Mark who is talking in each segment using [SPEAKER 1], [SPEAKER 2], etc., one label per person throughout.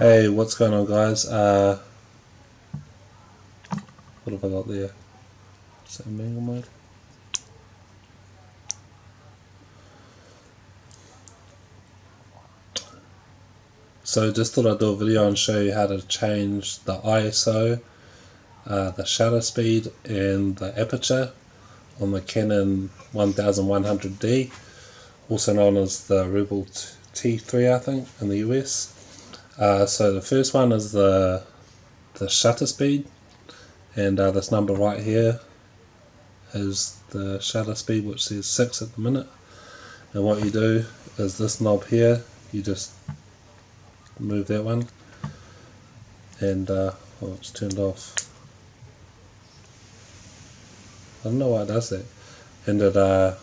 [SPEAKER 1] Hey, what's going on, guys? What have I got there? Is that manual mode? So just thought I'd do a video and show you how to change the ISO, the shutter speed and the aperture on the Canon 1100d, also known as the Rebel T3 I think in the US. So the first one is the shutter speed, and this number right here is the shutter speed, which says 6 at the minute. And what you do is this knob here, you just move that one, and oh, it's turned off. I don't know why it does that, and it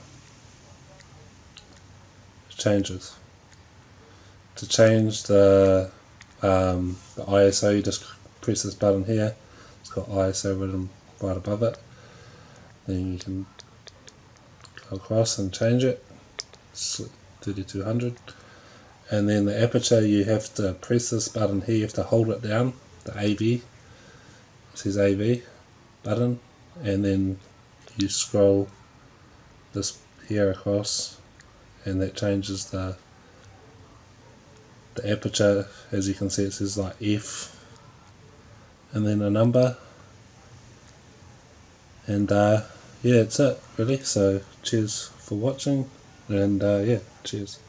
[SPEAKER 1] changes. To change the ISO, you just press this button here. It's got ISO written right above it. Then you can go across and change it. It's 3200. And then the aperture, you have to press this button here. You have to hold it down. The AV, it says AV button, and then you scroll this here across, and that changes the aperture. As you can see, it says like F and then a number, and yeah, that's it really. So cheers for watching, and yeah, cheers.